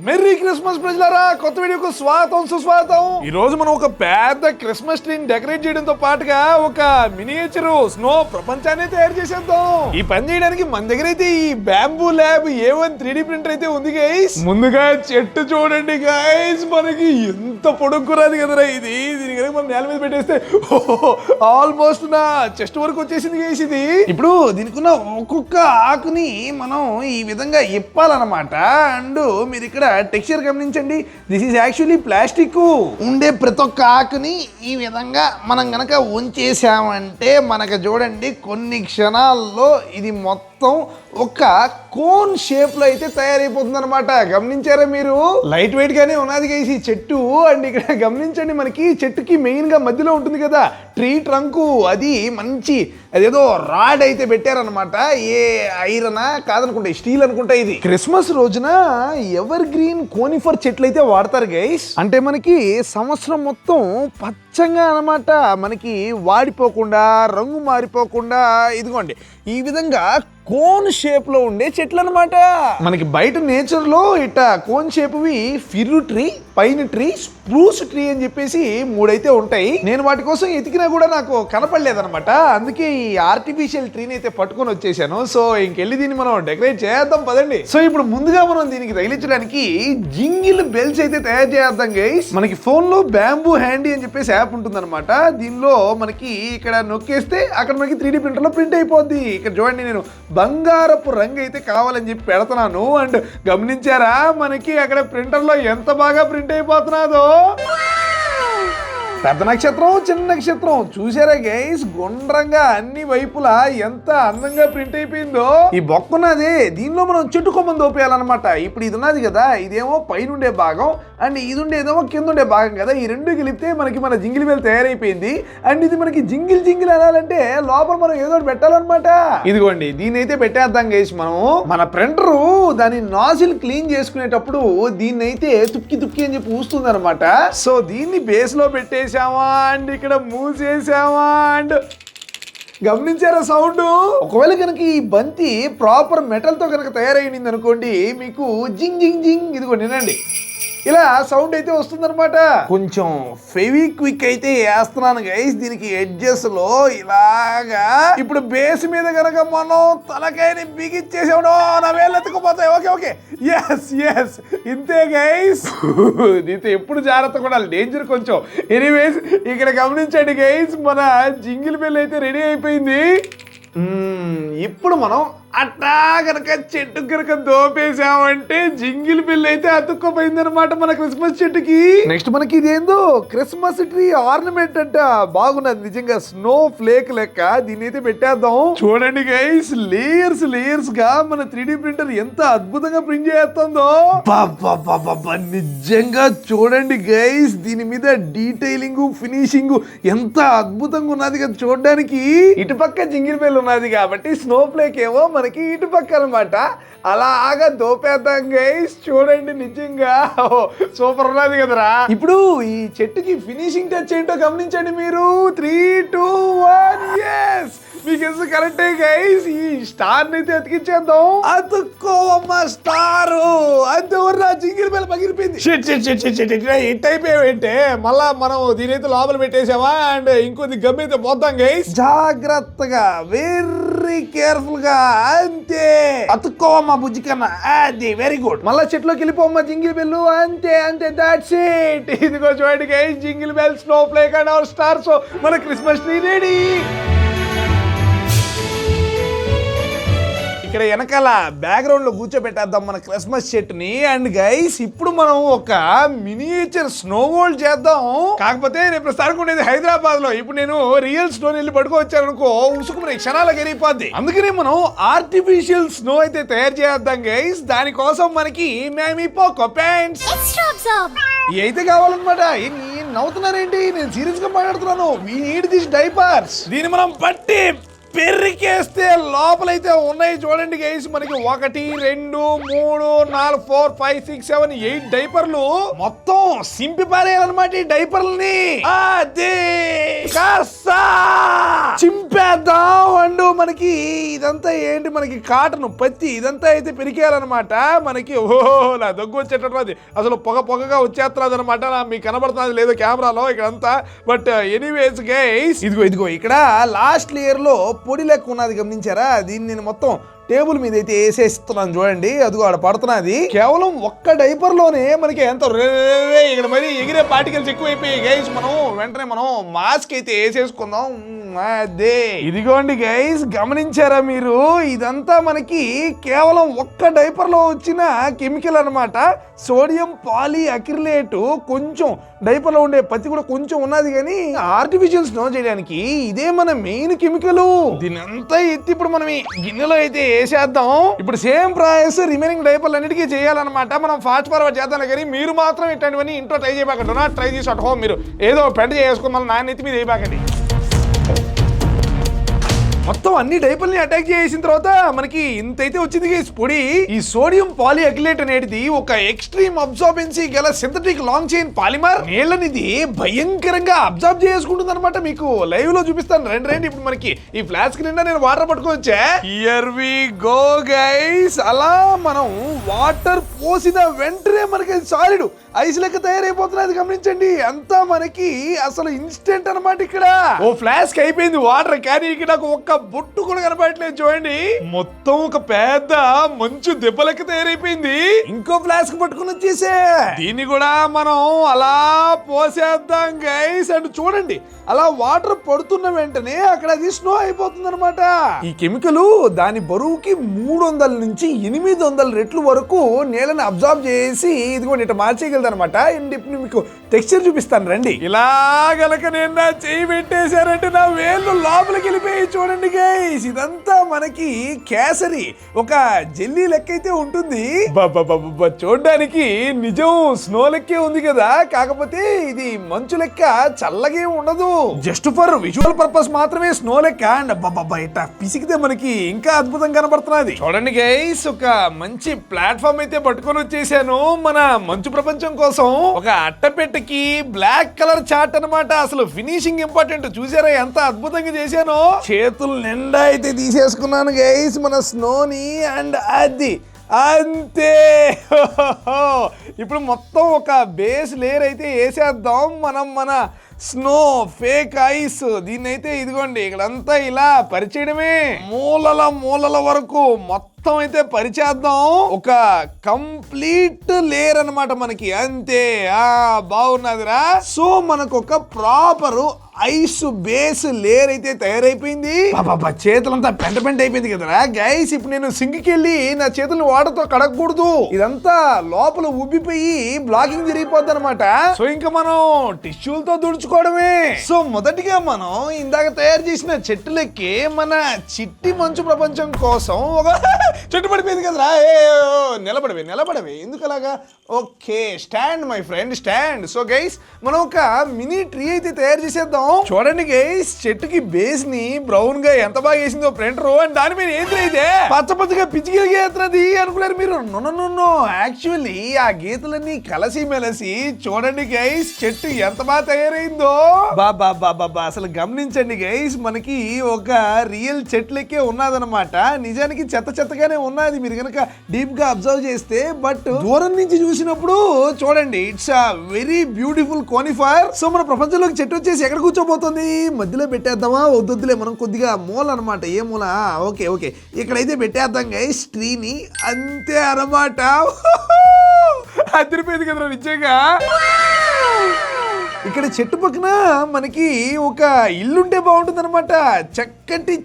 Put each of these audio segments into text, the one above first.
Merry Christmas ప్రజలారా, కొత్త వీడియోకు స్వాగతం సుస్వాగతం. ఈ రోజు మనం ఒక పెద్ద క్రిస్మస్ ట్రీని డెకరేట్ చేయడంతో పాటుగా ఒక మినియేచర్ స్నో ప్రపంచాన్ని తయారు చేసేద్దాం. ఈ పని చేయడానికి మన దగ్గర అయితే ఈ bamboo lab A1 3D printer అయితే ఉంది గైస్. ముందుగా చెట్టు చూడండి గైస్, మనకి ఎంత పొడుగురాది కదరా ఇది. దీని కనుక మనం నేల మీద పెట్టేస్తే ఆల్మోస్ట్ నా చెస్ట్ వరకు వచ్చేసింది గైస్ ఇది. ఇప్పుడు దీనికి ఉన్న ఒక్కొక్క ఆకుని మనం ఈ విధంగా ఇప్పాలన్నమాట. అండ్ మీరు ఇక్కడ టెక్స్చర్ గమనించండి, దిస్ ఈజ్ యాక్చువల్లీ ప్లాస్టిక్. ఉండే ప్రతి ఒక్క ఆకుని ఈ విధంగా మనం గనక ఉంచేసామంటే మనకు చూడండి కొన్ని క్షణాల్లో ఇది మొత్తం ఒక కోన్ షేప్ లో అయితే తయారైపోతుంది అనమాట. గమనించారా మీరు? లైట్ వెయిట్ గానే ఉన్నది గైస్ ఈ చెట్టు. అండ్ ఇక్కడ గమనించండి, మనకి చెట్టుకి మెయిన్ గా మధ్యలో ఉంటుంది కదా ట్రీ ట్రంకు, అది మంచి అదేదో రాడ్ అయితే పెట్టారనమాట. ఏ ఐరనా కాదనుకుంటా, స్టీల్ అనుకుంటా. ఇది క్రిస్మస్ రోజున ఎవర్ గ్రీన్ కోనిఫర్ చెట్లు అయితే వాడతారు గైస్. అంటే మనకి సంవత్సరం మొత్తం పచ్చంగా అనమాట, మనకి వాడిపోకుండా రంగు మారిపోకుండా ఇదిగోండి ఈ విధంగా కోన్ షేప్ లో ఉండే చెట్లు అనమాట. మనకి బయట నేచర్ లో ఇట్ట కోన్ షేప్వి fir tree, pine tree, spruce tree అని చెప్పేసి మూడైతే ఉంటాయి. నేను వాటి కోసం ఎతికినా కూడా నాకు కనపడలేదన్నమాట. అందుకే ఈ ఆర్టిఫిషియల్ ట్రీని అయితే పట్టుకొని వచ్చేసాను. సో ఇంకెళ్ళి దీన్ని మనం డెకరేట్ చేద్దాం పదండి. సో ఇప్పుడు ముందుగా మనం దీనికి తగిలించడానికి జింగిల్ బెల్స్ అయితే తయారు చేద్దాం గైస్. మనకి ఫోన్ లో బ్యాంబూ హ్యాండీ అని చెప్పేసి యాప్ ఉంటుంది అనమాట. దీనిలో మనకి ఇక్కడ నొక్కేస్తే అక్కడ మనకి 3D ప్రింటర్ లో ప్రింట్ అయిపోద్ది. ఇక్కడ చూడండి, నేను బంగారపు రంగు అయితే కావాలని చెప్పి పెడతాను. అండ్ గమనించారా మనకి అక్కడ ప్రింటర్ లో ఎంత బాగా ప్రింట్ అయిపోతున్నాదో. పెద్ద నక్షత్రం చిన్న నక్షత్రం చూసారా గైస్, గుండ్రంగా అన్ని వైపులా ఎంత అందంగా ప్రింట్ అయిపోయిందో. ఈ బొక్కున్నది దీనిలో మనం చెట్టు కొమ్మని దోపేయాలన్నమాట. ఇప్పుడు ఇది ఉన్నది కదా, ఇదేమో పైన ఉండే భాగం అండ్ ఇది ఉండేదేమో కింద ఉండే భాగం కదా. ఈ రెండు కలిపితే మనకి మన జింగిల్ బెల్ తయారైపోయింది. అండ్ ఇది మనకి జింగిల్ జింగిల్ అనాలంటే లోపల మనం ఏదో పెట్టాలన్నమాట. ఇదిగోండి దీన్ని అయితే పెట్టేద్దాం గైస్. మనం మన ప్రింటరు దాని నాజిల్ క్లీన్ చేసుకునేటప్పుడు దీన్ని అయితే తుక్కి తుక్కి అని చెప్పి ఊస్తుంది అనమాట. సో దీన్ని బేస్ లో పెట్టేసి అండ్ ఇక్కడ మూసేసామా. అండ్ గమనించారా సౌండ్? ఒకవేళ కనుక ఈ బంతి ప్రాపర్ మెటల్ తో కనుక తయారైంది అనుకోండి, మీకు జింగ్ జింగ్ జింగ్ ఇదిగో వినండి ఇలా సౌండ్ అయితే వస్తుందన్నమాట. కొంచెం ఫెవిక్విక్ అయితే వేస్తున్నాను గైస్ దీనికి ఎడ్జెస్ లో ఇలాగా. ఇప్పుడు బేస్ మీద కనుక మనం తలకాయని బిగిచ్చేసాడు, నా వేళ్ళు ఎత్తుకుపోతాయి. ఓకే ఓకే, ఎస్ ఎస్, ఇంతే గైస్. దీంతో ఎప్పుడు జాగ్రత్త కూడా, డేంజర్ కొంచెం. ఎనీవేస్ ఇక్కడ గమనించండి గైస్, మన జింగిల్ బెల్ అయితే రెడీ అయిపోయింది. ఇప్పుడు మనం అట్టా కనుక చెట్టు కనుక దోపేసామంటే జింగిల్ బిల్ అయితే అతుక్కోపోయింది అనమాట మన క్రిస్మస్ చెట్టుకి. నెక్స్ట్ మనకి ఇదేందో క్రిస్మస్ ట్రీ ఆర్నమెంట్ అంట. బాగున్నది నిజంగా, స్నో ఫ్లేక్ లెక్క. దీన్ని అయితే పెట్టేద్దాం. చూడండి గైస్, లేయర్స్ లేయర్స్ గా మన 3D ప్రింటర్ ఎంత అద్భుతంగా ప్రింట్ చేస్తుందో. నిజంగా చూడండి గైస్, దీని మీద డీటెయిలింగ్ ఫినిషింగ్ ఎంత అద్భుతంగా ఉన్నది కదా చూడడానికి. ఇటుపక్క జింగిల్ బెల్ ఉన్నది కాబట్టి స్నో ఫ్లేక్ ఏమో మనకి ఇటు పక్క అనమాట. అలాగా దోపేద్దాం గైస్. చూడండి నిజంగా సూపర్ ఉన్నది కదరా. ఇప్పుడు ఈ చెట్టుకి ఫినిషింగ్ టచ్ ఏంటో గమనించండి మీరు. 3, 2, 1 yes, మీకు కరెక్టే గైస్. ఈ స్టార్ అయితే అతికించేద్దాం. అతుక్కోవమ్మ స్టార్. అంతేవర్రా జింగిల్ బెల్ పగిలిపోయింది. ఇట్ అయిపోయావంటే మళ్ళా మనం దీనైతే లోపల పెట్టేసామా. అండ్ ఇంకొద్ది గమ్ అయితే పోద్దాం గైస్. జాగ్రత్తగా, వెరీ కేర్ఫుల్ గా. అంతే, అతుక్కోవమ్మ బుజ్జి కన్నా. అది వెరీ గుడ్. మళ్ళా చెట్లోకి వెళ్ళిపోమ్మా జింగిల్ బెల్. అంతే అంతే, దాట్స్ ఇట్. ఇదిగో చూడండి guys, jingle bell, snow flake and hour star. So మన క్రిస్మస్ ట్రీ రెడీ. ఇక్కడ వెనకాల బ్యాక్గ్రౌండ్ లో కూర్చోబెట్టేద్దాం మన క్రిస్మస్ చెట్టుని. అండ్ గైస్ ఇప్పుడు మనం ఒక మినియేచర్ స్నో వరల్డ్ చేద్దాం. కాకపోతే రేపు ప్రస్తుతానికి ఉండేది హైదరాబాద్ లో. ఇప్పుడు నేను రియల్ స్నో వెళ్ళి పట్టుకోవచ్చాను అనుకో, ఉసుకుని క్షణాల గరిగిపోద్ది. అందుకనే మనం ఆర్టిఫిషియల్ స్నో అయితే తయారు చేద్దాం గైస్. దానికోసం మనకి పోకో ప్యాంట్స్ అయితే కావాలన్నమాట. నవ్వుతున్నారేంటి? నేను సీరియస్ గా మాట్లాడుతున్నాను. We need this diapers. దీన్ని మనం పట్టి పెరికేస్తే లోపలైతే ఉన్నాయి చూడండి గైస్. మనకి 1 2 3 4 4 5 6 7 8 డైపర్లు మొత్తం సింపి పారేయాలన్నమాట ఈ డైపర్లని. అదే కాస్తా చింపేద్దాం. అండ్ మనకి ఇదంతా ఏంటి, మనకి కాటన్ పత్తి ఇదంతా అయితే పెరికేయాలన్నమాట. మనకి నా దగ్గు వచ్చేటది, అసలు పొగగా వచ్చేస్తున్నది అనమాట. మీకు కనబడుతున్నది లేదో కెమెరాలో ఇక్కడంతా. బట్ ఎనీవేస్ గైస్, ఇదిగో ఇక్కడ లాస్ట్ లేయర్ లో పొడి లెక్క ఉన్నది, గమనించారా? దీన్ని నేను మొత్తం టేబుల్ మీద అయితే వేసేస్తున్నాను చూడండి. అదిగో ఆడ పడుతున్నది. కేవలం ఒక్క డైపర్ లోనే మనకి ఎంత ఇక్కడ మరి ఎగిరే పార్టికల్స్ ఎక్కువైపోయాయి గైస్. వెంటనే మనం మాస్క్ అయితే వేసేసుకుందాం. అదే ఇదిగోండి గైస్, గమనించారా మీరు? ఇదంతా మనకి కేవలం ఒక్క డైపర్ లో వచ్చిన కెమికల్ అన్నమాట. సోడియం పాలిఅక్రిలేట్. కొంచెం డైపర్ లో ఉండే పత్తి కూడా కొంచెం ఉన్నది, కానీ ఆర్టిఫిషియల్ స్నో చేయడానికి ఇదే మన మెయిన్ కెమికల్. దీని అంతా ఎత్తి ఇప్పుడు మనం ఈ గిన్నెలో అయితే వేసేద్దాం. ఇప్పుడు సేమ్ ప్రాసెస్ రిమైనింగ్ డైపర్లు అన్నిటికీ చేయాలన్నమాట. మనం ఫాస్ట్ ఫార్వర్డ్ చేద్దాం, కానీ మీరు మాత్రం ఇట్లాంటివన్నీ ఇంట్లో ట్రై చేయబాకండి. ట్రై చేసి అట్ హోమ్ మీరు ఏదో పెంట చేసుకుని మళ్ళీ నాన్న ఎత్తి మీద వేయబాకండి. మొత్తం అన్ని డైపర్ని అటాక్ చేసిన తర్వాత మనకి ఇంతైతే వచ్చింది గైస్ పొడి. ఈ సోడియం పాలిఅక్రిలేట్ అనేది ఒక ఎక్స్ట్రీమ్ అబ్జార్బెన్సీ గల సింథటిక్ లాంగ్ చైన్ పాలిమర్. నీళ్ళనిది భయంకరంగా అబ్జార్బ్ చేసుకుంటుంది అనమాట. మీకు లైవ్ లో చూపిస్తాను రండి. ఇప్పుడు మనకి ఈ ఫ్లాస్క్ నిండా నేను వాటర్ పట్టుకోవచ్చా. Here we go guys. అలా మనం వాటర్ పోసిన వెంటనే మనకి సాలిడ్ ఐస్ లెక్క తయారైపోతున్నది, గమనించండి. అంతా మనకి అసలు ఇన్స్టెంట్ అనమాట. ఇక్కడ ఓ ఫ్లాస్క్ అయిపోయింది వాటర్, కానీ ఇక్కడ ఒక్క బొట్టు కూడా కనపడట్లేదు చూడండి. మొత్తం ఒక పెద్ద మంచు దెబ్బలకి తయారైపోయింది. ఇంకో ఫ్లాస్క్ పట్టుకుని వచ్చేసే. దీన్ని కూడా మనం అలా పోసేద్దాం గైస్. అండ్ చూడండి, అలా వాటర్ పడుతున్న వెంటనే అక్కడ అది స్నో అయిపోతుంది అనమాట. ఈ కెమికల్ దాని బరువుకి 300 నుంచి 800 రెట్లు వరకు నీళ్ళని అబ్జార్బ్ చేసి ఇదిగోండి ఇట్లా మార్చేయగలదు అనమాట. ఇప్పుడు మీకు టెక్స్చర్ చూపిస్తాను రండి. ఇలా గలక నేను నా చెయ్యి పెట్టేశారంటే నా వేళ్ళు లోపలికి వెళ్ళిపోయి చూడండి గైస్. ఇదంతా మనకి కేసరి ఒక జెల్లీ లెక్క అయితే ఉంటుంది. చూడడానికి నిజం స్నో లెక్కే ఉంది కదా, కాకపోతే ఇది మంచు లెక్క చల్లగే ఉండదు. జస్ట్ ఫర్ విజువల్ పర్పస్ మాత్రమే స్నో లెక్క. అండ్ ఇట్లా పిసికితే మనకి ఇంకా అద్భుతంగా కనబడుతున్నది. చూడండి గైస్, ఒక మంచి ప్లాట్ఫామ్ అయితే పట్టుకొని వచ్చేసాను మన మంచు ప్రపంచం కోసం. ఒక అట్టపెట్టకి బ్లాక్ కలర్ చార్ట్ అన్నమాట. అసలు ఫినిషింగ్ ఇంపార్టెంట్. చూసారా ఎంత అద్భుతంగా చేశానో. చేతులు నిండా అయితే తీసేసుకున్నాను గైస్ మన స్నోని. అండ్ అది అంతే. ఇప్పుడు మొత్తం ఒక బేస్ లేయర్ అయితే వేసేద్దాం మనం మన స్నో ఫేక్ ఐస్. దీన్ని అయితే ఇదిగోండి ఇక్కడంతా ఇలా పరిచేయడమే. మూలల వరకు మొత్తం అయితే పరిచేద్దాం. ఒక కంప్లీట్ లేయర్ అన్నమాట మనకి. అంతే. బాగున్నదిరా. సో మనకు ఒక ప్రాపర్ ఐస్ బేస్ లేయర్ అయితే తయారైపోయింది. చేతులంతా పెంట అయిపోయింది కదరా గైస్. ఇప్పుడు నేను సింక్కి వెళ్ళి నా చేతులను వాటర్తో కడగకూడదు. ఇదంతా లోపల ఉబ్బిపోయి బ్లాకింగ్ జరిగిపోద్ది అనమాట. సో ఇంకా మనం టిష్యూలతో తుడుచుకోవడమే. సో మొదటిగా మనం ఇందాక తయారు చేసిన చెట్టులెక్కి మన చిట్టి మంచు ప్రపంచం కోసం ఒక చెట్టు పడిపోయింది కదరా. నిలబడవే ఎందుకు అలాగా? Okay, stand my friend, stand. So guys, మనం ఒక మినీ ట్రీ అయితే తయారు చేసేద్దాం. చూడండి గైస్, చెట్టుకి బేస్ ని బ్రౌన్ గా ఎంత బాగా వేసిందో ప్రింటర్. అండ్ దాని మీద ఏంటి అయితే పచ్చగా పిచ్చిగిరిగేస్తున్నది అనుకున్నారు మీరు. నో, యాక్చువల్లీ ఆ గీతలన్నీ కలసి మెలసి చూడండి గైస్ చెట్టు ఎంత బాగా తయారైందో. బాబా అసలు గమనించండి గైస్, మనకి ఒక రియల్ చెట్లకే ఉన్నదనమాట. నిజానికి చెత్తగానే ఉన్నది మీరు కనుక డీప్ గా అబ్జర్వ్ చేస్తే. బట్ దూరం నుంచి చూసినప్పుడు చూడండి, it's a very beautiful conifer. So మన ప్రపంచంలోకి చెట్టు వచ్చేసి ఎక్కడ కూర్చోబోతుంది? మధ్యలో పెట్టేద్దామా? వద్దులే, మనం కొద్దిగా మూల అనమాట. ఏ మూల? ఓకే ఇక్కడైతే పెట్టేద్దాం గైస్ ట్రీని. అంతే అన్నమాట. అదిరిపోయింది కదరా నిజంగా. ఇక్కడ చెట్టు పక్కన మనకి ఒక ఇల్లుంటే బాగుంటుంది అనమాట. చక్కటి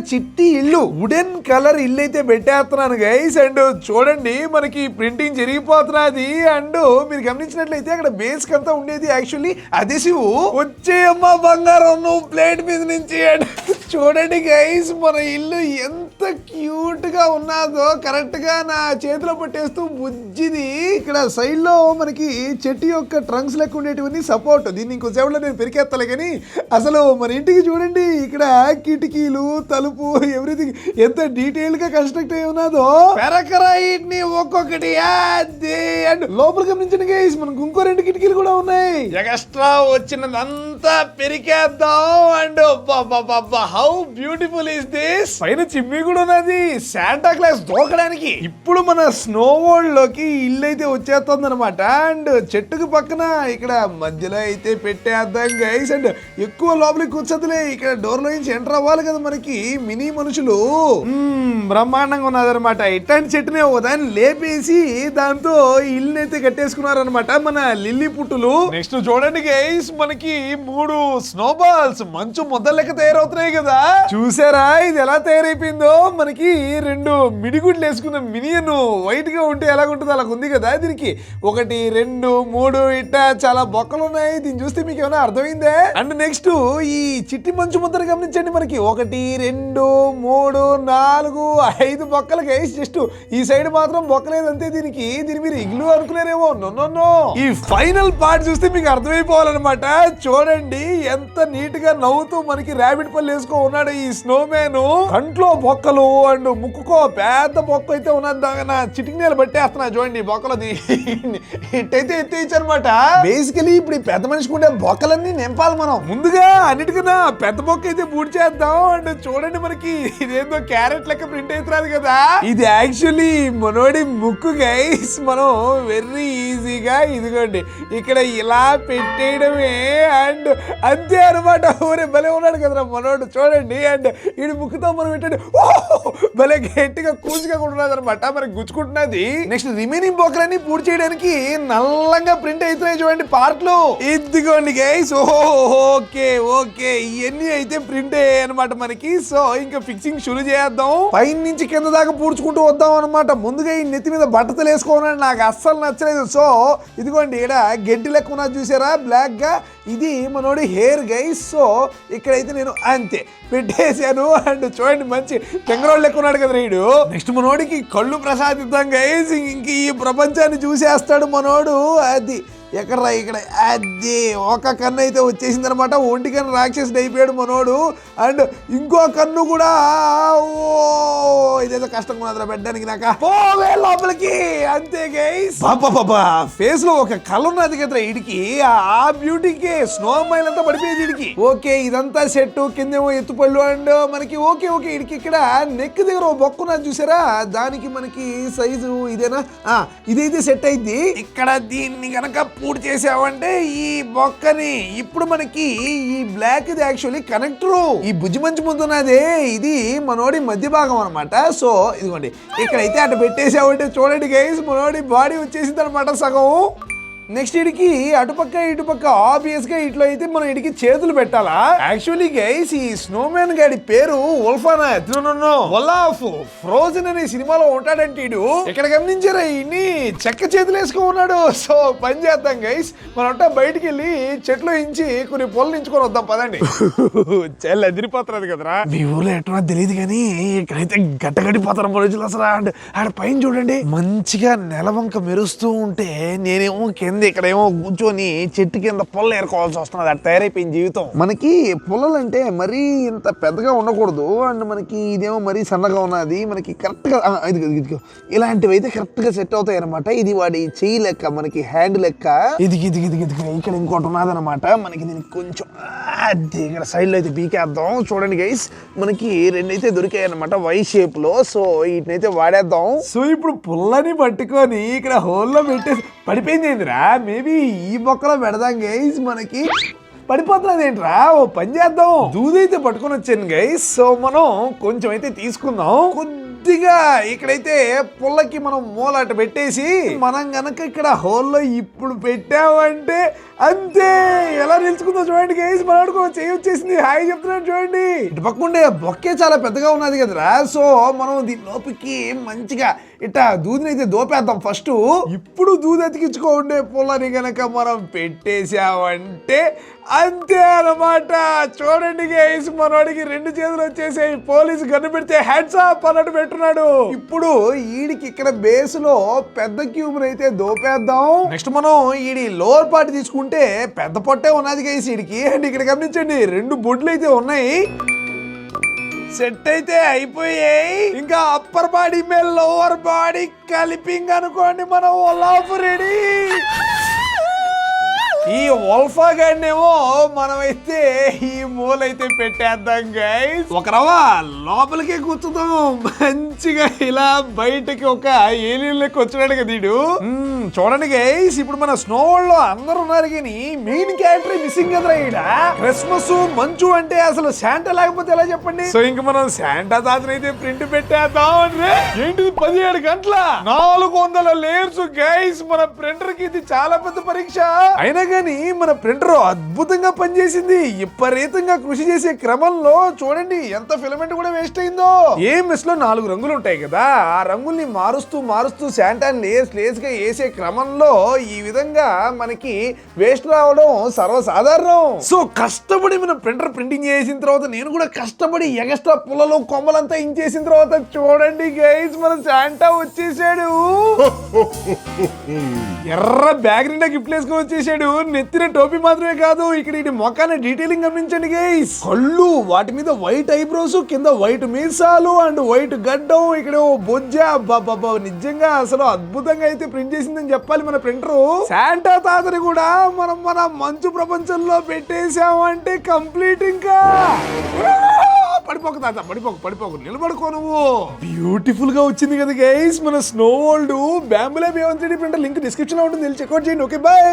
చిట్టి ఇల్లు, వుడెన్ కలర్ ఇల్లు అయితే పెట్టేస్తున్నాను గైస్. అండ్ చూడండి మనకి ప్రింటింగ్ జరిగిపోతున్నది. అండ్ మీరు గమనించినట్లయితే అక్కడ బేస్ కంతా ఉండేది యాక్చువల్లీ అదేసివ్. వచ్చేయమ్మా బంగారం నువ్వు ప్లేట్ మీద నుంచి. అండ్ చూడండి గైస్, మన ఇల్లు ఎంత క్యూట్ గా ఉన్నదో కరెక్ట్ గా నా చేతిలో పట్టేస్తూ బుజ్జిది. ఇక్కడ సైడ్ లో మనకి చెట్టు యొక్క ట్రంక్స్ లెక్క ఉండేటివన్నీ సపోర్ట్. దీన్ని ఇంకోసేపులో నేను పెరికేస్తాలే కానీ అసలు మన ఇంటికి చూడండి ఇక్కడ కిటికీలు తలుపు ఎవ్రీథింగ్ ఎంత డీటెయిల్ గా కన్స్ట్రక్ట్ అయి ఉన్నదో. పెరకరైట్ ని ఒక్కొక్కటి అండ్ లోపల గమనించండి గైస్, మనకు ఇంకో 2 కిటికీలు కూడా ఉన్నాయి. ఎక్స్ట్రా వచ్చినదంతా పెరికేద్దాం. And how beautiful is this. పైన చిమ్మి కూడా ఉన్నది శాంటా క్లాస్ దూకడానికి. ఇప్పుడు మన స్నో వరల్డ్ లోకి ఇల్లు అయితే వచ్చేస్తుంది అనమాట. అండ్ చెట్టుకు పక్కన ఇక్కడ మధ్యలో అయితే పెట్టేద్దాం గైస్. అండ్ ఎక్కువ లోపలికి కూర్చోదులే, ఇక్కడ డోర్ లో నుంచి ఎంటర్ అవ్వాలి కదా మనకి మినీ మనుషులు. బ్రహ్మాండంగా ఉన్నదనమాట. ఇట్లాంటి చెట్టునే దాన్ని లేపేసి దాంతో ఇల్లు అయితే కట్టేసుకున్నారనమాట మన లిల్లీ పుట్టులు. నెక్స్ట్ చూడండి గైస్, మనకి 3 స్నో బాల్స్ మంచు ముద్ద లెక్క తయారవుతున్నాయి కదా. చూసారా ఇది ఎలా తయారైపోయిందో. మనకి 2 మిడిగుడ్లు వేసుకున్న మినియన్ వైట్ గా ఉంటే ఎలాగుంటుందో అలా ఉంది కదా. దీనికి 1 2 3 ఇట్టా చాలా బొక్కలు ఉన్నాయి. దీన్ని చూస్తే మీకు ఏమైనా అర్థమైందే. అండ్ నెక్స్ట్ ఈ చిట్టి మంచు ముద్దను గమనించండి. మనకి 1 2 3 4 5 బొక్కలు గైస్. జస్ట్ ఈ సైడ్ మాత్రం బొక్కలేదు అంతే. దీని మీరు ఇగ్లు అనుకున్నారేమో. నో ఈ ఫైనల్ పార్ట్ చూస్తే మీకు అర్థమైపోవాలన్నమాట. చూడండి ఎంత నీట్ గా నవ్వుతూ మనకి ర్యాబిట్ పళ్ళు వేసుకో ఉన్నాడు ఈ స్నో మ్యాన్. కంట్లో బొక్కలు అండ్ ముక్కుకో పెద్ద బొక్క అయితే ఉన్నది. నా చిటికి నేల పట్టేస్తున్నా చూడండి బొక్కలది. ఇట్టయితే ఎత్తేయచ్చనమాట. బేసికలీ ఇప్పుడు ఈ పెద్ద మనిషికి ఉండే బొక్కలన్నీ నింపాలి మనం. ముందుగా అన్నిటికన్నా పెద్ద బొక్క అయితే పూర్తి చేద్దాం. అండ్ చూడండి మనకి ఇదేందో క్యారెట్ లెక్క ప్రింట్ అవుతున్నది కదా. ఇది యాక్చువల్లీ మనోడి ముక్కు గైస్. మనం వెరీ ఈజీగా ఇదిగోండి ఇక్కడ ఇలా పెట్టేయడమే. అండ్ అంతే అనమాట. ఊరే భలే ఉన్నాడు కదా మనోడు చూడండి. అండ్ ఈ ముక్కుతో మనం పెట్టండి భలే గట్టిగా కూచిగా ఉంటున్నది అనమాట. మనకి గుచ్చుకుంటున్నది. నెక్స్ట్ రిమైనింగ్ బొక్కలన్నీ పూర్తి చేయడానికి నల్లంగా ప్రింట్ అవుతున్నాయి చూడండి పార్ట్లు. ఇదిగోండి గైస్. ఓకే ఇవన్నీ అయితే ప్రింట్ అయ్యాయి అనమాట మనకి. సో ఇంకా ఫిక్సింగ్ షురు చేద్దాం. పైన నుంచి కింద దాకా పూడ్చుకుంటూ వద్దాం అనమాట. ముందుగా ఈ నెత్తి మీద బట్టతలు వేసుకోవాలని నాకు అస్సలు నచ్చలేదు. సో ఇదిగోండి ఇక్కడ గడ్డి లెక్క ఉన్నది చూసారా బ్లాక్ గా. ఇది మనోడి హెయిర్ గైస్. సో ఇక్కడైతే నేను అంతే పెట్టేశాను. అండ్ చూడండి మంచి తెంగరోళ్ళు లెక్క ఉన్నాడు కదా రీడు. నెక్స్ట్ మనోడికి కళ్ళు ప్రసాదిద్దాం గైస్. ఇంక ఈ ప్రపంచాన్ని చూసేస్తాడు మనోడు. అది ఎక్కడ్రా ఇక్కడ అది ఒక కన్ను అయితే వచ్చేసింది అనమాట. ఒంటి కన్ను రాక్షసుడు అయిపోయాడు మనోడు. అండ్ ఇంకో కన్ను కూడా ఇదేదో కష్టంగా ఉన్నదిరా పెట్టడానికి. నాక పోవే లోపలికి అంతే గైస్. బాబా ఫేస్ లో ఒక కలర్ ఉన్నది కదా ఇడికి. ఆ బ్యూటీకి స్నో మైల్ అంతా పడిపోయేది ఇడికి. ఓకే ఇదంతా సెట్. కిందేమో ఎత్తుపళ్ళు. అండ్ మనకి ఓకే ఇడికి ఇక్కడ నెక్ దగ్గర ఓ బొక్క ఉన్నది చూసారా. దానికి మనకి సైజు ఇదేనా. ఇదైతే సెట్ అయింది. ఇక్కడ దీన్ని కనుక పూర్తి చేసావంటే ఈ బొక్కని ఇప్పుడు మనకి ఈ బ్లాక్ ఇది యాక్చువల్లీ కనెక్టర్. ఈ బుజ్జి మంచి ముందున్నదే ఇది మనోడి మధ్య భాగం అనమాట. సో ఇదిగోండి ఇక్కడైతే అటు పెట్టేసావంటే చూడండి గైస్ మనోడి బాడీ వచ్చేసింది అనమాట సగం. నెక్స్ట్ ఇడికి అటుపక్క ఇటుపక్క ఆబ్వియస్ గా ఇట్లా అయితే మనం ఇడికి చేతులు పెట్టాలా. యాక్చువల్లీ గైస్ ఈ స్నోమ్యాన్ గాడి పేరు ఉల్ఫానా. ఒలాఫ్ ఫ్రోజన్ అనే సినిమాలో ఉంటాడంటే ఇడు. ఇక్కడ గమనించారా ఇన్ని చెక్క చేతులు వేసుకో ఉన్నాడు. సో పని చేద్దాం గైస్. మనం బయటికి వెళ్ళి చెట్లు ఇంచి కొన్ని పొలం ఇంచుకొని వద్దాం పదండి. చెల్లి ఎదిరిపోతున్నది కదరా. మీ ఊర్లో ఎట్లా తెలియదు కానీ ఇక్కడైతే గట్టగడిపోతారు మనుషులు అసలు. అండ్ ఆడ పైన చూడండి మంచిగా నెలవంక మెరుస్తూ ఉంటే నేనేమో ఇక్కడేమో కూర్చొని చెట్టు కింద పొల్ల ఏరుకోవాల్సి వస్తున్నది. అటు తయారైపోయిన జీవితం. మనకి పొల్లలు అంటే మరీ ఇంత పెద్దగా ఉండకూడదు. అండ్ మనకి ఇదేమో మరీ సన్నగా ఉన్నది. మనకి కరెక్ట్ గా ఇలాంటివి అయితే కరెక్ట్ గా సెట్ అవుతాయి అనమాట. ఇది వాడి చెయ్యి లెక్క మనకి హ్యాండ్ లెక్క. ఇది ఇక్కడ ఇంకోటి ఉన్నదనమాట. మనకి దీనికి కొంచెం ఇక్కడ సైడ్ లో అయితే పీకేద్దాం. చూడండి గైస్ మనకి 2 అయితే దొరికాయి అనమాట వై షేప్ లో. సో వీటినైతే వాడేద్దాం. సో ఇప్పుడు పుల్లని పట్టుకొని ఇక్కడ హోల్లో పెట్టేసి పడిపోయింది ఏందిరా. మేబీ ఈ మొక్కలో పెడదాం గైస్. మనకి పడిపోతున్నది ఏంట్రా. ఓ పని చేద్దాం. దూదైతే పట్టుకొని వచ్చాను గైస్. సో మనం కొంచెం అయితే తీసుకుందాం. కొద్దిగా ఇక్కడైతే పుల్లకి మనం మూలట పెట్టేసి మనం గనక ఇక్కడ హోల్లో ఇప్పుడు పెట్టామంటే అంతే ఎలా నిలుచుకుందో చూడండి గైస్. మనకు చేయొచ్చేసింది. హాయ్ చెప్తున్నాను చూడండి. ఇటు పక్కుండే బొక్కే చాలా పెద్దగా ఉన్నది కదరా. సో మనం దీని లోపలికి మంచిగా ఇట్టా దూదిని అయితే దోపేద్దాం ఫస్ట్. ఇప్పుడు దూది అతికించుకోండే పుల్లని గనక మనం పెట్టేశామంటే అంతే అన్నమాట. చూడండి గైస్, మనోడికి 2 చేతులు వచ్చేసాయి. పోలీసు గన్ను పెడితే హెడ్స్ అప్ అన్నట్టు పెట్టున్నాడు. ఇప్పుడు ఈడికి ఇక్కడ బేస్ లో పెద్ద క్యూబ్ అయితే దోపేద్దాం. నెక్స్ట్ మనం ఈడి లోవర్ పార్ట్ తీసుకుంటే పెద్ద పొట్టే ఉన్నది గైస్ ఈడికి. అండ్ ఇక్కడ గమనించండి 2 బొడ్లు అయితే ఉన్నాయి. సెట్ అయితే అయిపోయాయి. ఇంకా అప్పర్ బాడీ మీద లోవర్ బాడీ కలిపింగ్ అనుకోండి, మనం ఒలాఫ్ రెడీ. ఈ వల్ఫా గాడినేమో మనమైతే ఈ మూలైతే పెట్టేద్దాం గైస్. ఒక రవ్వ లోపలికే కూర్చుదాం మంచిగా. ఇలా బయటకి ఒక ఏలియన్ లెక్క వచ్చినాడు కదా వీడు. చూడండి గైస్, ఇప్పుడు మన స్నో వరల్డ్ లో అందరు ఉన్నారు కానీ మెయిన్ క్యారెక్టర్ మిస్సింగ్ కదరా ఈడ. క్రిస్మస్ మంచు అంటే అసలు శాంటా లేకపోతే ఎలా చెప్పండి. సో ఇంక మనం శాంటా తాతను అయితే ప్రింట్ పెట్టేద్దాం. అంటే ఏంటిది 17 గంటల 400 లేయర్స్ గైస్. మన ప్రింటర్ కి ఇది చాలా పెద్ద పరీక్ష. అయినా కానీ మన ప్రింటర్ అద్భుతంగా పనిచేసింది. విపరీతంగా కృషి చేసే క్రమంలో చూడండి ఎంత ఫిలమెంట్ కూడా వేస్ట్ అయిందో. ఏ మెస్ లో 4 రంగులు ఉంటాయి కదా, ఆ రంగుల్ని మారుస్తూ మారుస్తూ శాంటాన్ లేస్ గా వేసే క్రమంలో ఈ విధంగా మనకి వేస్ట్ రావడం సర్వసాధారణం. సో కష్టపడి మన ప్రింటర్ ప్రింటింగ్ చేసిన తర్వాత నేను కూడా కష్టపడి ఎగస్ట్రా పుల్లలు కొమ్మలంతా ఇంచేసిన తర్వాత చూడండి గైస్, మన శాంటా వచ్చేసాడు. ఎర్ర బ్యాగ్ నిండా గిఫ్ట్ వేసుకొని వచ్చేసాడు. నెత్తిన టోపీ మాత్రమే కాదు, ఇక్కడ ఇది మొఖాన్ని డీటెయిలింగ్ గమనించండి గైస్. కళ్ళు, వాటి మీద వైట్ ఐబ్రోస్, కింద వైట్ మీసాలు అండ్ వైట్ గడ్డం, ఇక్కడ బొజ్జ. నిజంగా అసలు అద్భుతంగా అయితే ప్రింట్ చేసిందని చెప్పాలి మన ప్రింటర్. శాంటా తాతని కూడా మనం మన మంచు ప్రపంచంలో పెట్టేశామంటే కంప్లీట్. ఇంకా పడిపోక తాత, పడిపోకు నిలబడుకో నువ్వు. బ్యూటిఫుల్ గా వచ్చింది కదా గైస్ మన స్నో వరల్డ్. బ్యాంబులే బేవంతి ప్రింటర్ లింక్ డిస్క్రిప్షన్ లో ఉంటుంది, చెక్అౌట్ చేయండి. Okay, bye.